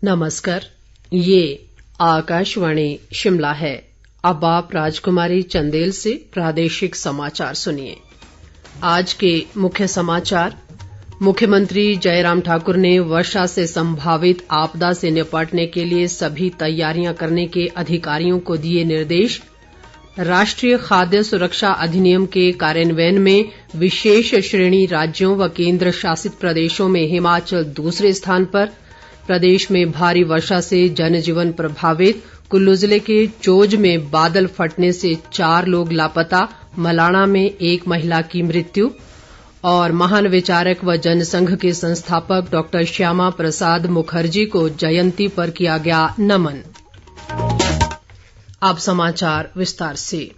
नमस्कार, ये आकाशवाणी शिमला है। अब आप राजकुमारी चंदेल से प्रादेशिक समाचार सुनिए। आज के मुख्य समाचार। मुख्यमंत्री जयराम ठाकुर ने वर्षा से संभावित आपदा से निपटने के लिए सभी तैयारियां करने के अधिकारियों को दिए निर्देश। राष्ट्रीय खाद्य सुरक्षा अधिनियम के कार्यान्वयन में विशेष श्रेणी राज्यों व केंद्र शासित प्रदेशों में हिमाचल दूसरे स्थान पर। प्रदेश में भारी वर्षा से जनजीवन प्रभावित। कुल्लू जिले के चोज में बादल फटने से 4 लोग लापता। मलाणा में एक महिला की मृत्यु। और महान विचारक व जनसंघ के संस्थापक डॉ श्यामा प्रसाद मुखर्जी को जयंती पर किया गया नमन। अब समाचार विस्तार से।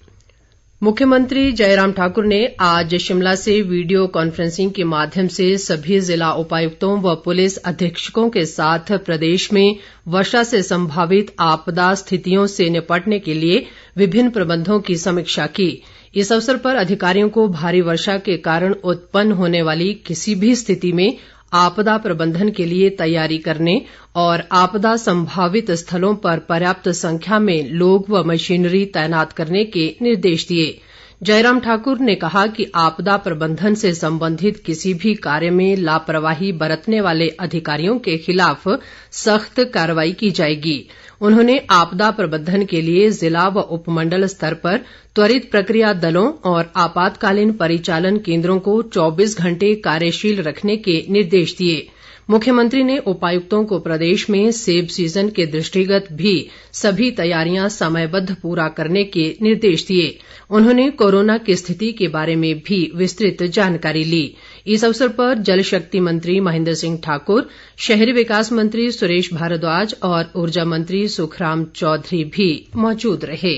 मुख्यमंत्री जयराम ठाकुर ने आज शिमला से वीडियो कॉन्फ्रेंसिंग के माध्यम से सभी जिला उपायुक्तों व पुलिस अधीक्षकों के साथ प्रदेश में वर्षा से संभावित आपदा स्थितियों से निपटने के लिए विभिन्न प्रबंधों की समीक्षा की। इस अवसर पर अधिकारियों को भारी वर्षा के कारण उत्पन्न होने वाली किसी भी स्थिति में आपदा प्रबंधन के लिए तैयारी करने और आपदा संभावित स्थलों पर पर्याप्त संख्या में लोग व मशीनरी तैनात करने के निर्देश दिए। जयराम ठाकुर ने कहा कि आपदा प्रबंधन से संबंधित किसी भी कार्य में लापरवाही बरतने वाले अधिकारियों के खिलाफ सख्त कार्रवाई की जाएगी। उन्होंने आपदा प्रबंधन के लिए जिला व उपमंडल स्तर पर त्वरित प्रक्रिया दलों और आपातकालीन परिचालन केंद्रों को 24 घंटे कार्यशील रखने के निर्देश दिए। मुख्यमंत्री ने उपायुक्तों को प्रदेश में सेब सीजन के दृष्टिगत भी सभी तैयारियां समयबद्ध पूरा करने के निर्देश दिए। उन्होंने कोरोना की स्थिति के बारे में भी विस्तृत जानकारी ली। इस अवसर पर जल शक्ति मंत्री महेंद्र सिंह ठाकुर, शहरी विकास मंत्री सुरेश भारद्वाज और ऊर्जा मंत्री सुखराम चौधरी भी मौजूद रहे।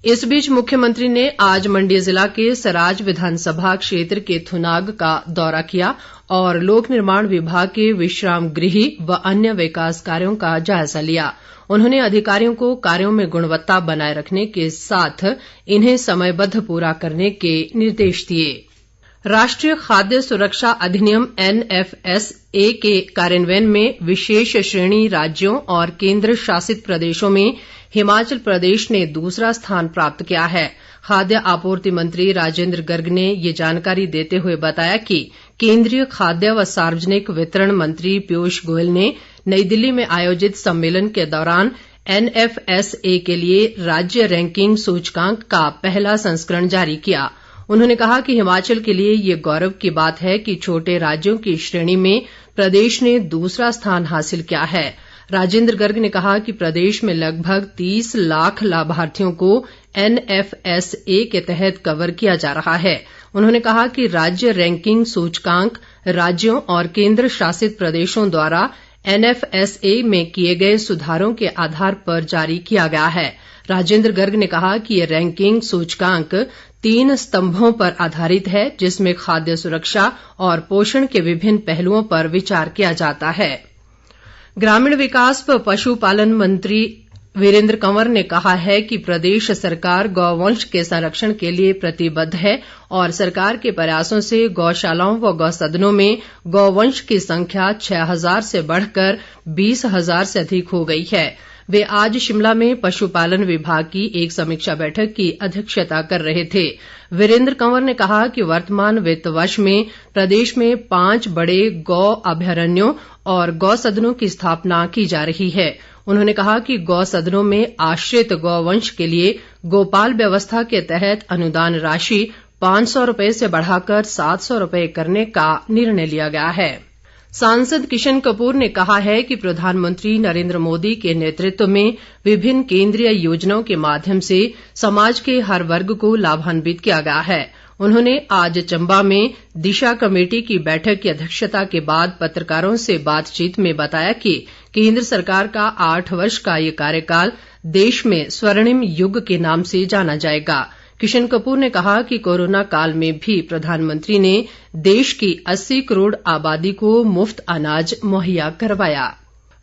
इस बीच मुख्यमंत्री ने आज मंडी जिला के सराज विधानसभा क्षेत्र के थुनाग का दौरा किया और लोक निर्माण विभाग के विश्राम गृह व अन्य विकास कार्यों का जायजा लिया। उन्होंने अधिकारियों को कार्यों में गुणवत्ता बनाए रखने के साथ इन्हें समयबद्ध पूरा करने के निर्देश दिए। राष्ट्रीय खाद्य सुरक्षा अधिनियम NFSA के कार्यान्वयन में विशेष श्रेणी राज्यों और केंद्र शासित प्रदेशों में हिमाचल प्रदेश ने दूसरा स्थान प्राप्त किया है। खाद्य आपूर्ति मंत्री राजेंद्र गर्ग ने ये जानकारी देते हुए बताया कि केंद्रीय खाद्य व सार्वजनिक वितरण मंत्री पीयूष गोयल ने नई दिल्ली में आयोजित सम्मेलन के दौरान NFSA के लिए राज्य रैंकिंग सूचकांक का पहला संस्करण जारी किया। उन्होंने कहा कि हिमाचल के लिए ये गौरव की बात है कि छोटे राज्यों की श्रेणी में प्रदेश ने दूसरा स्थान हासिल किया है। राजेंद्र गर्ग ने कहा कि प्रदेश में लगभग 30 लाख लाभार्थियों को NFSA के तहत कवर किया जा रहा है। उन्होंने कहा कि राज्य रैंकिंग सूचकांक राज्यों और केंद्र शासित प्रदेशों द्वारा NFSA में किए गए सुधारों के आधार पर जारी किया गया है। राजेंद्र गर्ग ने कहा कि ये रैंकिंग सूचकांक 3 स्तंभों पर आधारित है, जिसमें खाद्य सुरक्षा और पोषण के विभिन्न पहलुओं पर विचार किया जाता है। ग्रामीण विकास व पशुपालन मंत्री वीरेंद्र कंवर ने कहा है कि प्रदेश सरकार गौवंश के संरक्षण के लिए प्रतिबद्ध है और सरकार के प्रयासों से गौशालाओं व गौसदनों में गौवंश की संख्या 6000 से बढ़कर 20,000 से अधिक हो गई है। वे आज शिमला में पशुपालन विभाग की एक समीक्षा बैठक की अध्यक्षता कर रहे थे। वीरेंद्र कंवर ने कहा कि वर्तमान वित्त वर्ष में प्रदेश में 5 बड़े गौ अभयारण्यों और गौ सदनों की स्थापना की जा रही है। उन्होंने कहा कि गौ सदनों में आश्रित गौवंश के लिए गोपाल व्यवस्था के तहत अनुदान राशि 500 रुपए से बढ़ाकर 700 रुपए करने का निर्णय लिया गया है। सांसद किशन कपूर ने कहा है कि प्रधानमंत्री नरेंद्र मोदी के नेतृत्व में विभिन्न केंद्रीय योजनाओं के माध्यम से समाज के हर वर्ग को लाभान्वित किया गया है। उन्होंने आज चंबा में दिशा कमेटी की बैठक की अध्यक्षता के बाद पत्रकारों से बातचीत में बताया कि केंद्र सरकार का 8 वर्ष का ये कार्यकाल देश में स्वर्णिम युग के नाम से जाना जाएगा। किशन कपूर ने कहा कि कोरोना काल में भी प्रधानमंत्री ने देश की 80 करोड़ आबादी को मुफ्त अनाज मुहैया करवाया।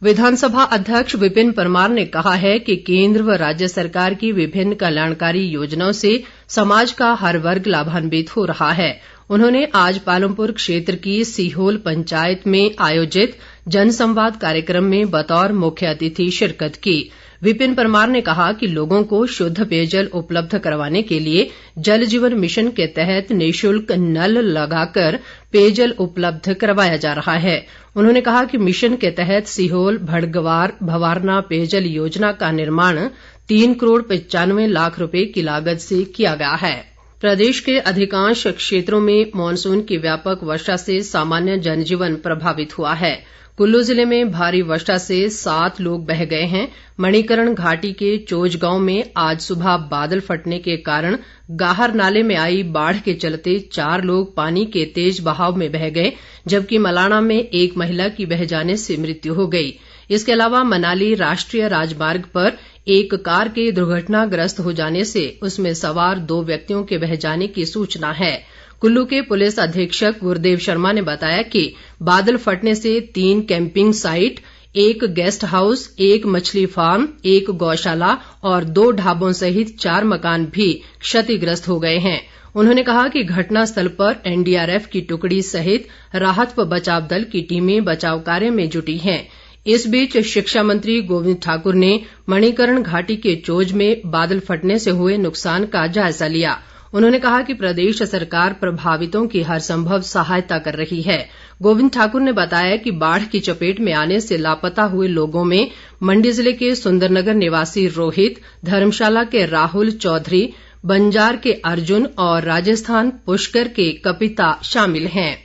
विधानसभा अध्यक्ष विपिन परमार ने कहा है कि केंद्र व राज्य सरकार की विभिन्न कल्याणकारी योजनाओं से समाज का हर वर्ग लाभान्वित हो रहा है। उन्होंने आज पालमपुर क्षेत्र की सीहोल पंचायत में आयोजित जनसंवाद कार्यक्रम में बतौर मुख्य अतिथि शिरकत की। विपिन परमार ने कहा कि लोगों को शुद्ध पेयजल उपलब्ध करवाने के लिए जल जीवन मिशन के तहत निःशुल्क नल लगाकर पेयजल उपलब्ध करवाया जा रहा है। उन्होंने कहा कि मिशन के तहत सिहोल भड़गवार भवारना पेयजल योजना का निर्माण 3 करोड़ 95 लाख रुपए की लागत से किया गया है। प्रदेश के अधिकांश क्षेत्रों में मॉनसून की व्यापक वर्षा से सामान्य जनजीवन प्रभावित हुआ है। कुल्लू जिले में भारी वर्षा से 7 लोग बह गए हैं। मणिकर्ण घाटी के चोज गांव में आज सुबह बादल फटने के कारण गाहर नाले में आई बाढ़ के चलते 4 लोग पानी के तेज बहाव में बह गए, जबकि मलाणा में एक महिला की बह जाने से मृत्यु हो गई। इसके अलावा मनाली राष्ट्रीय राजमार्ग पर एक कार के दुर्घटनाग्रस्त हो जाने से उसमें सवार 2 व्यक्तियों के बह जाने की सूचना है। कुल्लू के पुलिस अधीक्षक गुरदेव शर्मा ने बताया कि बादल फटने से 3 कैंपिंग साइट, 1 गेस्ट हाउस, 1 मछली फार्म, 1 गौशाला और 2 ढाबों सहित 4 मकान भी क्षतिग्रस्त हो गए हैं। उन्होंने कहा कि घटना स्थल पर एनडीआरएफ की टुकड़ी सहित राहत व बचाव दल की टीमें बचाव कार्य में जुटी हैं। इस बीच शिक्षा मंत्री गोविंद ठाकुर ने मणिकर्ण घाटी के चोज में बादल फटने से हुए नुकसान का जायजा लिया। उन्होंने कहा कि प्रदेश सरकार प्रभावितों की हर संभव सहायता कर रही है। गोविंद ठाकुर ने बताया कि बाढ़ की चपेट में आने से लापता हुए लोगों में मंडी जिले के सुंदरनगर निवासी रोहित, धर्मशाला के राहुल चौधरी, बंजार के अर्जुन और राजस्थान पुष्कर के कपिता शामिल हैं।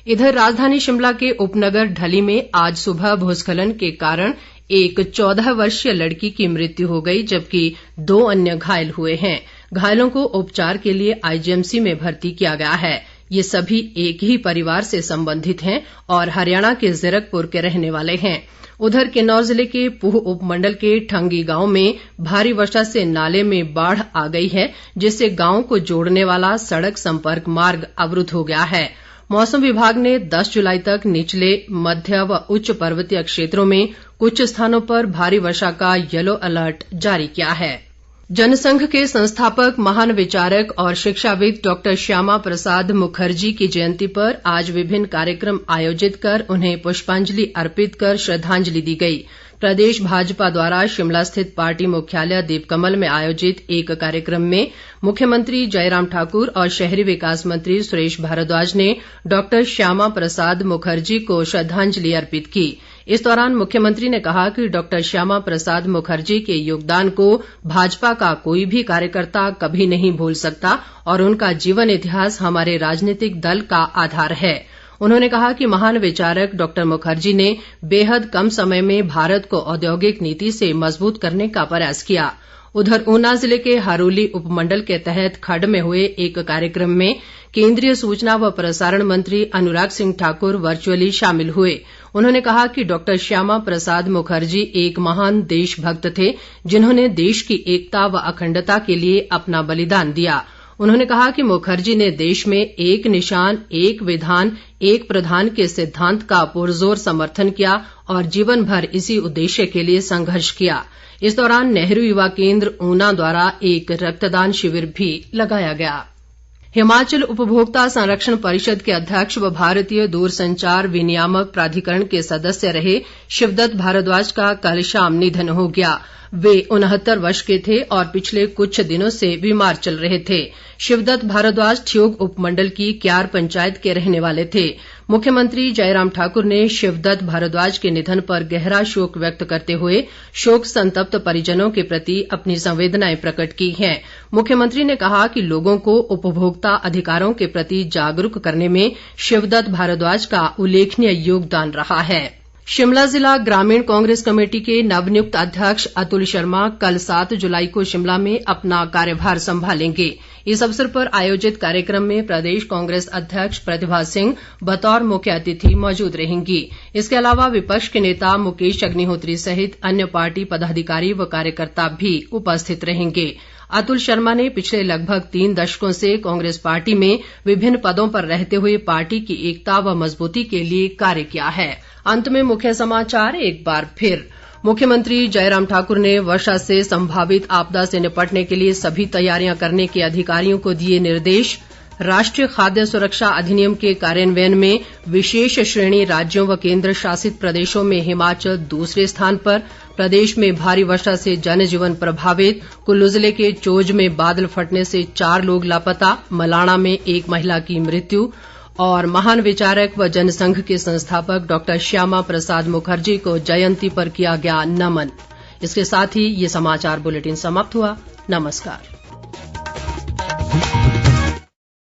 इधर राजधानी शिमला के उपनगर ढली में आज सुबह भूस्खलन के कारण एक 14 वर्षीय लड़की की मृत्यु हो गई, जबकि 2 अन्य घायल हुए हैं। घायलों को उपचार के लिए आईजीएमसी में भर्ती किया गया है। ये सभी एक ही परिवार से संबंधित हैं और हरियाणा के जीरकपुर के रहने वाले हैं। उधर किन्नौर जिले के पूह उपमंडल के ठंगी गांव में भारी वर्षा से नाले में बाढ़ आ गई है, जिससे गांव को जोड़ने वाला सड़क संपर्क मार्ग अवरुद्ध हो गया है। मौसम विभाग ने 10 जुलाई तक निचले, मध्य व उच्च पर्वतीय क्षेत्रों में कुछ स्थानों पर भारी वर्षा का येलो अलर्ट जारी किया है। जनसंघ के संस्थापक, महान विचारक और शिक्षाविद डॉक्टर श्यामा प्रसाद मुखर्जी की जयंती पर आज विभिन्न कार्यक्रम आयोजित कर उन्हें पुष्पांजलि अर्पित कर श्रद्धांजलि दी गई। प्रदेश भाजपा द्वारा शिमला स्थित पार्टी मुख्यालय दीपकमल में आयोजित एक कार्यक्रम में मुख्यमंत्री जयराम ठाकुर और शहरी विकास मंत्री सुरेश भारद्वाज ने डॉक्टर श्यामा प्रसाद मुखर्जी को श्रद्धांजलि अर्पित की। इस दौरान मुख्यमंत्री ने कहा कि डॉक्टर श्यामा प्रसाद मुखर्जी के योगदान को भाजपा का कोई भी कार्यकर्ता कभी नहीं भूल सकता और उनका जीवन इतिहास हमारे राजनीतिक दल का आधार है। उन्होंने कहा कि महान विचारक डॉक्टर मुखर्जी ने बेहद कम समय में भारत को औद्योगिक नीति से मजबूत करने का प्रयास किया। उधर ऊना जिले के हरोली उपमंडल के तहत खड्ड में हुए एक कार्यक्रम में केंद्रीय सूचना व प्रसारण मंत्री अनुराग सिंह ठाकुर वर्चुअली शामिल हुए। उन्होंने कहा कि डॉक्टर श्यामा प्रसाद मुखर्जी एक महान देशभक्त थे, जिन्होंने देश की एकता व अखंडता के लिए अपना बलिदान दिया। उन्होंने कहा कि मुखर्जी ने देश में एक निशान, एक विधान, एक प्रधान के सिद्धांत का पुरजोर समर्थन किया और जीवन भर इसी उद्देश्य के लिए संघर्ष किया। इस दौरान नेहरू युवा केंद्र ऊना द्वारा एक रक्तदान शिविर भी लगाया गया। हिमाचल उपभोक्ता संरक्षण परिषद के अध्यक्ष व भारतीय दूरसंचार विनियामक प्राधिकरण के सदस्य रहे शिवदत्त भारद्वाज का कल शाम निधन हो गया। वे 69 वर्ष के थे और पिछले कुछ दिनों से बीमार चल रहे थे। शिवदत्त भारद्वाज ठियोग उपमंडल की क्यार पंचायत के रहने वाले थे। मुख्यमंत्री जयराम ठाकुर ने शिवदत्त भारद्वाज के निधन पर गहरा शोक व्यक्त करते हुए शोक संतप्त परिजनों के प्रति अपनी संवेदनाएं प्रकट की हैं। मुख्यमंत्री ने कहा कि लोगों को उपभोक्ता अधिकारों के प्रति जागरूक करने में शिवदत्त भारद्वाज का उल्लेखनीय योगदान रहा है। शिमला जिला ग्रामीण कांग्रेस कमेटी के नवनियुक्त अध्यक्ष अतुल शर्मा कल 7 जुलाई को शिमला में अपना कार्यभार संभालेंगे। इस अवसर पर आयोजित कार्यक्रम में प्रदेश कांग्रेस अध्यक्ष प्रतिभा सिंह बतौर मुख्य अतिथि मौजूद रहेंगी। इसके अलावा विपक्ष के नेता मुकेश अग्निहोत्री सहित अन्य पार्टी पदाधिकारी व कार्यकर्ता भी उपस्थित रहेंगे। अतुल शर्मा ने पिछले लगभग 3 दशकों से कांग्रेस पार्टी में विभिन्न पदों पर रहते हुए पार्टी की एकता व मजबूती के लिए कार्य किया है। अंत में मुख्य समाचार एक बार फिर। मुख्यमंत्री जयराम ठाकुर ने वर्षा से संभावित आपदा से निपटने के लिए सभी तैयारियां करने के अधिकारियों को दिए निर्देश। राष्ट्रीय खाद्य सुरक्षा अधिनियम के कार्यान्वयन में विशेष श्रेणी राज्यों व केंद्र शासित प्रदेशों में हिमाचल दूसरे स्थान पर। प्रदेश में भारी वर्षा से जनजीवन प्रभावित। कुल्लू जिले के चोज में बादल फटने से 4 लोग लापता। मलाणा में एक महिला की मृत्यु। और महान विचारक व जनसंघ के संस्थापक डॉक्टर श्यामा प्रसाद मुखर्जी को जयंती पर किया गया नमन। इसके साथ ही ये समाचार बुलेटिन समाप्त हुआ। नमस्कार।